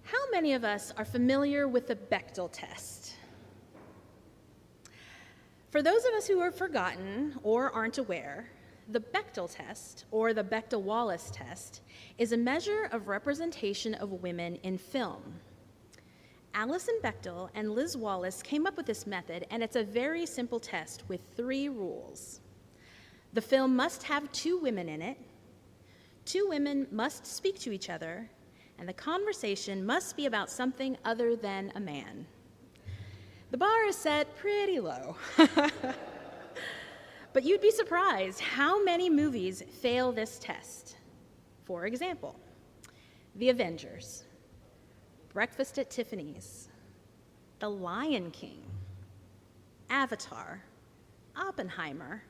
How many of us are familiar with the Bechdel test? For those of us who have forgotten or aren't aware, the Bechdel test, or the Bechdel-Wallace test, is a measure of representation of women in film. Alison Bechdel and Liz Wallace came up with this method, and it's a very simple test with 3 rules. The film must have 2 women in it, 2 women must speak to each other, and the conversation must be about something other than a man. The bar is set pretty low. But you'd be surprised how many movies fail this test. For example, The Avengers, Breakfast at Tiffany's, The Lion King, Avatar, Oppenheimer,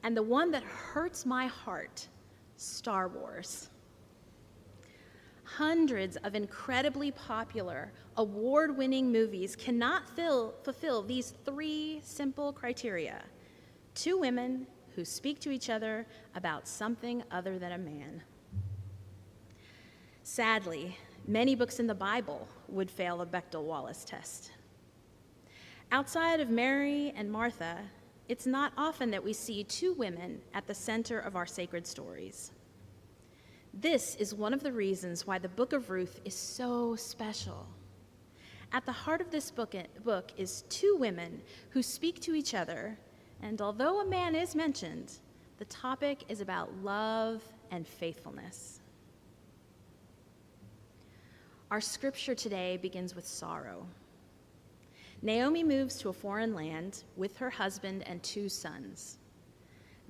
and the one that hurts my heart, Star Wars. Hundreds of incredibly popular, award-winning movies cannot fulfill these 3 simple criteria: 2 women who speak to each other about something other than a man. Sadly, many books in the Bible would fail a Bechdel-Wallace test. Outside of Mary and Martha, it's not often that we see 2 women at the center of our sacred stories. This is one of the reasons why the book of Ruth is so special. At the heart of this book is 2 women who speak to each other, and although a man is mentioned, the topic is about love and faithfulness. Our scripture today begins with sorrow. Naomi moves to a foreign land with her husband and 2 sons.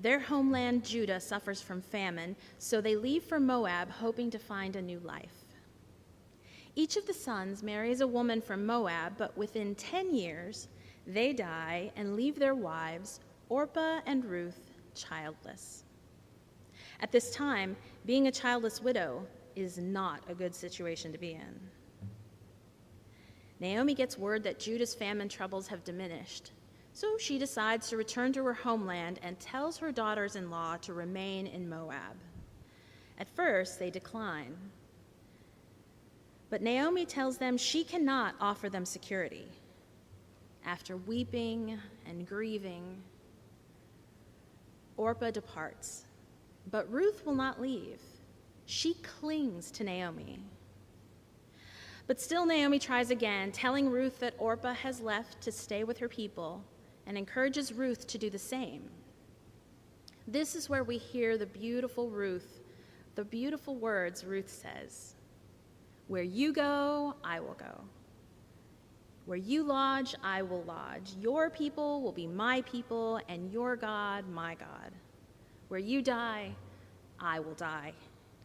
Their homeland, Judah, suffers from famine, so they leave for Moab, hoping to find a new life. Each of the sons marries a woman from Moab, but within 10 years, they die and leave their wives, Orpah and Ruth, childless. At this time, being a childless widow is not a good situation to be in. Naomi gets word that Judah's famine troubles have diminished, so she decides to return to her homeland and tells her daughters-in-law to remain in Moab. At first, they decline. But Naomi tells them she cannot offer them security. After weeping and grieving, Orpah departs, but Ruth will not leave. She clings to Naomi. But still Naomi tries again, telling Ruth that Orpah has left to stay with her people, and encourages Ruth to do the same. This is where we hear the beautiful words Ruth says: "Where you go, I will go. Where you lodge, I will lodge. Your people will be my people, and your God, my God. Where you die, I will die,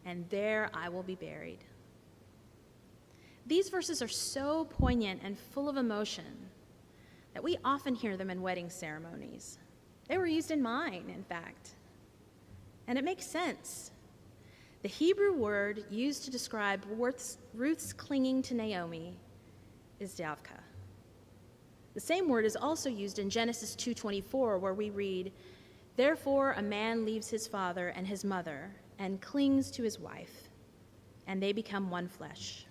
and there I will be buried." These verses are so poignant and full of emotion that we often hear them in wedding ceremonies. They were used in mine, in fact. And it makes sense. The Hebrew word used to describe Ruth's clinging to Naomi is davka. The same word is also used in Genesis 2:24, where we read, "Therefore a man leaves his father and his mother and clings to his wife, and they become one flesh."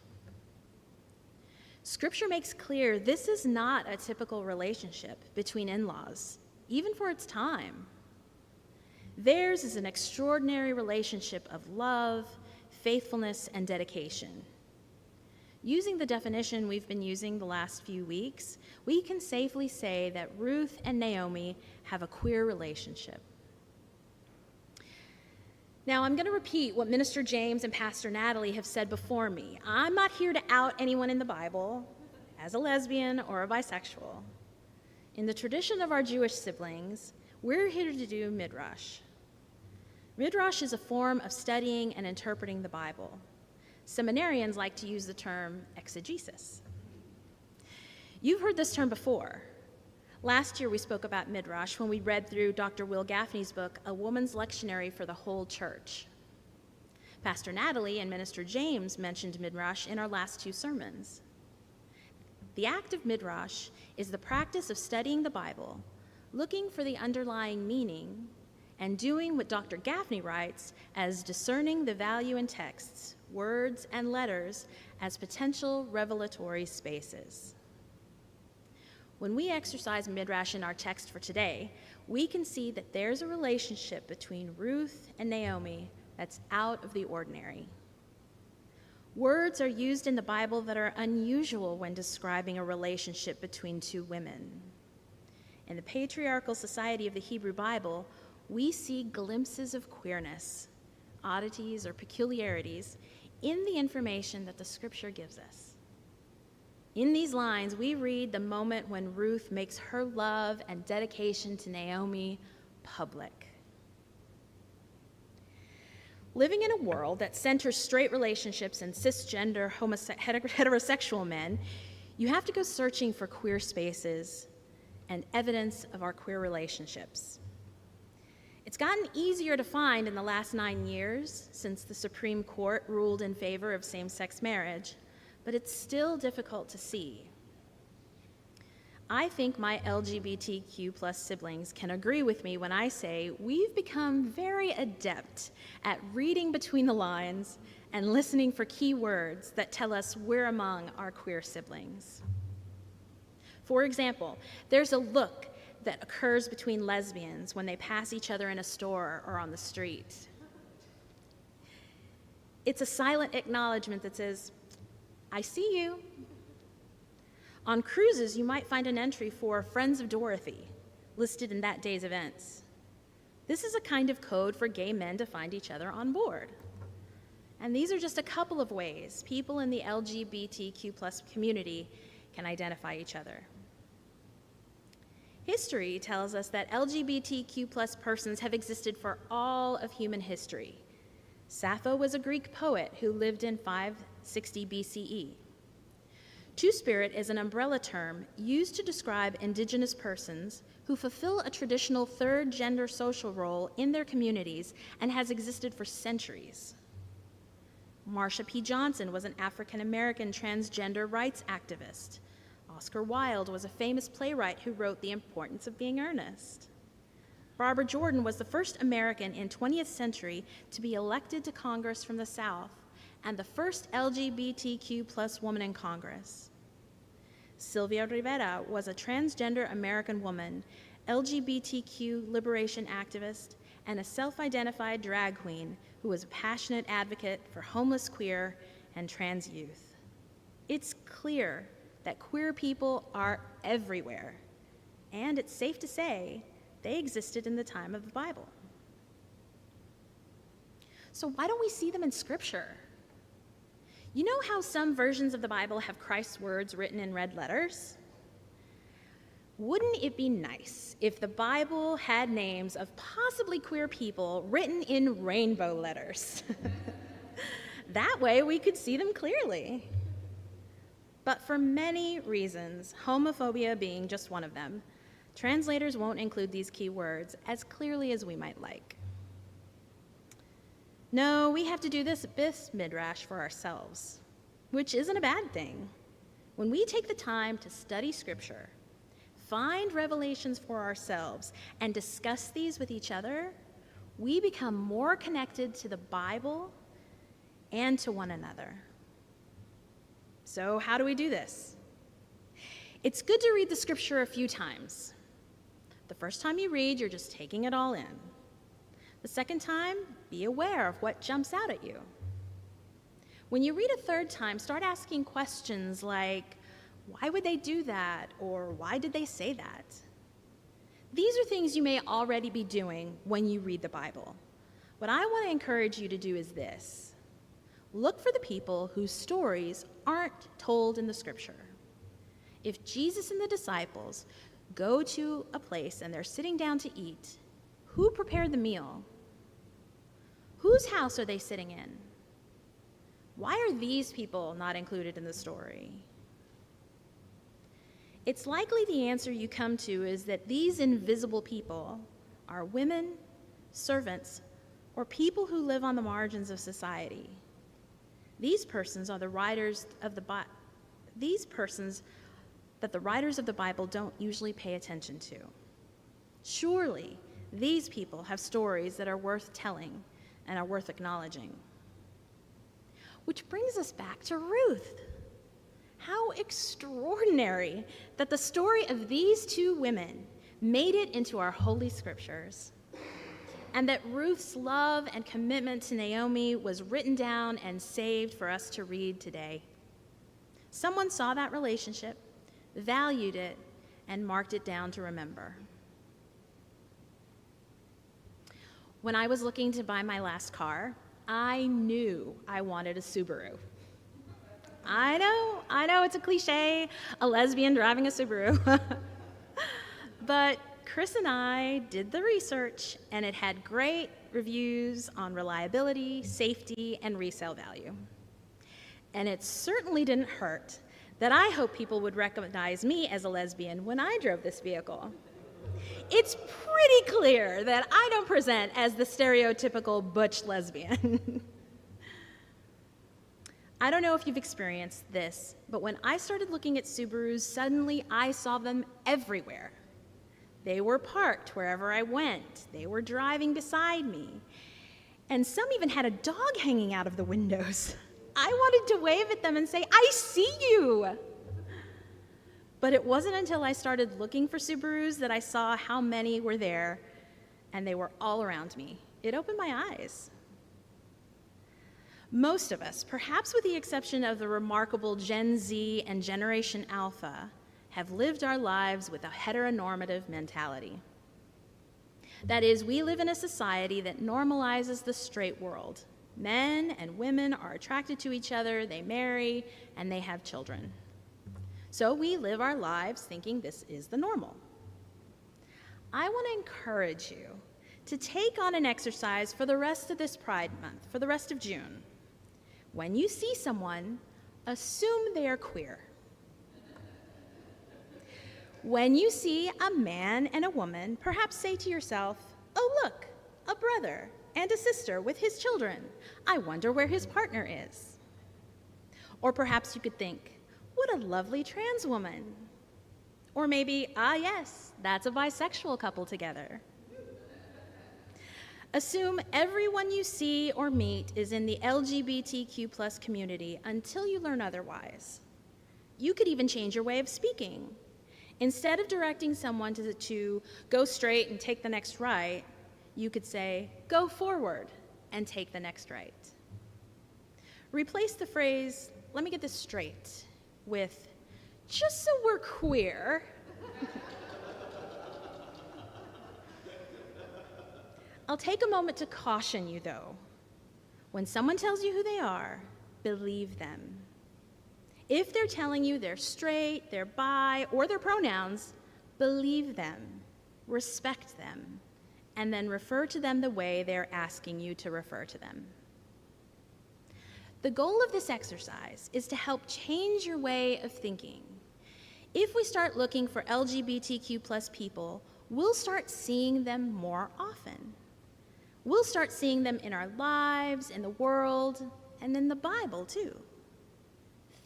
Scripture makes clear this is not a typical relationship between in-laws, even for its time. Theirs is an extraordinary relationship of love, faithfulness, and dedication. Using the definition we've been using the last few weeks, we can safely say that Ruth and Naomi have a queer relationship. Now, I'm going to repeat what Minister James and Pastor Natalie have said before me. I'm not here to out anyone in the Bible as a lesbian or a bisexual. In the tradition of our Jewish siblings, we're here to do midrash. Midrash is a form of studying and interpreting the Bible. Seminarians like to use the term exegesis. You've heard this term before. Last year we spoke about midrash when we read through Dr. Will Gaffney's book, A Woman's Lectionary for the Whole Church. Pastor Natalie and Minister James mentioned midrash in our last 2 sermons. The act of midrash is the practice of studying the Bible, looking for the underlying meaning, and doing what Dr. Gaffney writes as discerning the value in texts words and letters as potential revelatory spaces. When we exercise Midrash in our text for today, we can see that there's a relationship between Ruth and Naomi that's out of the ordinary. Words are used in the Bible that are unusual when describing a relationship between two women. In the patriarchal society of the Hebrew Bible, we see glimpses of queerness, oddities, or peculiarities in the information that the scripture gives us. In these lines, we read the moment when Ruth makes her love and dedication to Naomi public. Living in a world that centers straight relationships and cisgender heterosexual men, you have to go searching for queer spaces and evidence of our queer relationships. It's gotten easier to find in the last 9 years since the Supreme Court ruled in favor of same-sex marriage, but it's still difficult to see. I think my LGBTQ plus siblings can agree with me when I say we've become very adept at reading between the lines and listening for key words that tell us we're among our queer siblings. For example, there's a look that occurs between lesbians when they pass each other in a store or on the street. It's a silent acknowledgement that says, "I see you." On cruises, you might find an entry for Friends of Dorothy, listed in that day's events. This is a kind of code for gay men to find each other on board. And these are just a couple of ways people in the LGBTQ plus community can identify each other. History tells us that LGBTQ plus persons have existed for all of human history. Sappho was a Greek poet who lived in 560 BCE. Two-spirit is an umbrella term used to describe indigenous persons who fulfill a traditional third gender social role in their communities and has existed for centuries. Marsha P. Johnson was an African-American transgender rights activist. Oscar Wilde was a famous playwright who wrote The Importance of Being Earnest. Barbara Jordan was the first American in 20th century to be elected to Congress from the South and the first LGBTQ plus woman in Congress. Sylvia Rivera was a transgender American woman, LGBTQ liberation activist, and a self-identified drag queen who was a passionate advocate for homeless queer and trans youth. It's clear that queer people are everywhere, and it's safe to say they existed in the time of the Bible. So why don't we see them in Scripture? You know how some versions of the Bible have Christ's words written in red letters? Wouldn't it be nice if the Bible had names of possibly queer people written in rainbow letters? That way we could see them clearly. But for many reasons, homophobia being just one of them, translators won't include these key words as clearly as we might like. No, we have to do this midrash for ourselves, which isn't a bad thing. When we take the time to study Scripture, find revelations for ourselves, and discuss these with each other, we become more connected to the Bible and to one another. So how do we do this? It's good to read the Scripture a few times. The first time you read, you're just taking it all in. The second time, be aware of what jumps out at you. When you read a third time, start asking questions like, why would they do that? Or why did they say that? These are things you may already be doing when you read the Bible. What I want to encourage you to do is this. Look for the people whose stories aren't told in the Scripture. If Jesus and the disciples go to a place and they're sitting down to eat, who prepared the meal? Whose house are they sitting in? Why are these people not included in the story? It's likely the answer you come to is that these invisible people are women, servants, or people who live on the margins of society. These persons are the writers of these persons that the writers of the Bible don't usually pay attention to. Surely, these people have stories that are worth telling and are worth acknowledging. Which brings us back to Ruth. How extraordinary that the story of these two women made it into our holy scriptures, and that Ruth's love and commitment to Naomi was written down and saved for us to read today. Someone saw that relationship, valued it, and marked it down to remember. When I was looking to buy my last car, I knew I wanted a Subaru. I know it's a cliche, a lesbian driving a Subaru. But Chris and I did the research, and it had great reviews on reliability, safety, and resale value. And it certainly didn't hurt that I hope people would recognize me as a lesbian when I drove this vehicle. It's pretty clear that I don't present as the stereotypical butch lesbian. I don't know if you've experienced this, but when I started looking at Subarus, suddenly I saw them everywhere. They were parked wherever I went. They were driving beside me. And some even had a dog hanging out of the windows. I wanted to wave at them and say, "I see you!" But it wasn't until I started looking for Subarus that I saw how many were there, and they were all around me. It opened my eyes. Most of us, perhaps with the exception of the remarkable Gen Z and Generation Alpha, have lived our lives with a heteronormative mentality. That is, we live in a society that normalizes the straight world. Men and women are attracted to each other, they marry, and they have children. So we live our lives thinking this is the normal. I want to encourage you to take on an exercise for the rest of this Pride Month, for the rest of June. When you see someone, assume they are queer. When you see a man and a woman, perhaps say to yourself, "Oh, look, a brother and a sister with his children. I wonder where his partner is." Or perhaps you could think, "What a lovely trans woman." Or maybe, "Ah, yes, that's a bisexual couple together." Assume everyone you see or meet is in the LGBTQ+ community until you learn otherwise. You could even change your way of speaking. Instead of directing someone to go straight and take the next right, you could say, "Go forward and take the next right." Replace the phrase, "Let me get this straight," with, "Just so we're queer." I'll take a moment to caution you, though. When someone tells you who they are, believe them. If they're telling you they're straight, they're bi, or their pronouns, believe them, respect them, and then refer to them the way they're asking you to refer to them. The goal of this exercise is to help change your way of thinking. If we start looking for LGBTQ+ people, we'll start seeing them more often. We'll start seeing them in our lives, in the world, and in the Bible, too.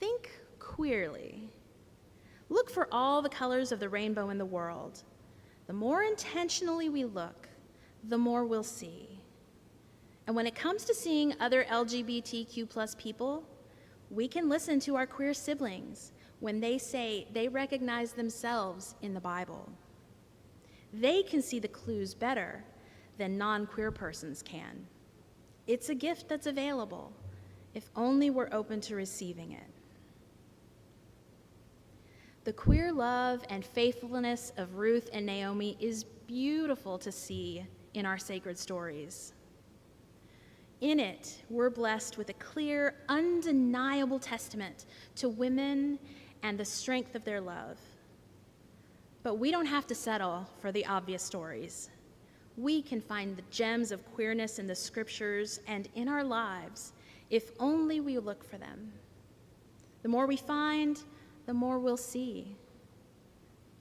Think queerly. Look for all the colors of the rainbow in the world. The more intentionally we look, the more we'll see. And when it comes to seeing other LGBTQ+ people, we can listen to our queer siblings when they say they recognize themselves in the Bible. They can see the clues better than non-queer persons can. It's a gift that's available, if only we're open to receiving it. The queer love and faithfulness of Ruth and Naomi is beautiful to see in our sacred stories. In it, we're blessed with a clear, undeniable testament to women and the strength of their love. But we don't have to settle for the obvious stories. We can find the gems of queerness in the scriptures and in our lives if only we look for them. The more we find, the more we'll see.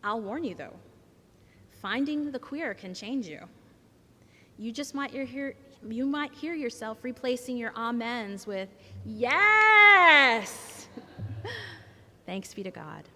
I'll warn you, though, finding the queer can change you. You might hear yourself replacing your amens with, "Yes!" Thanks be to God.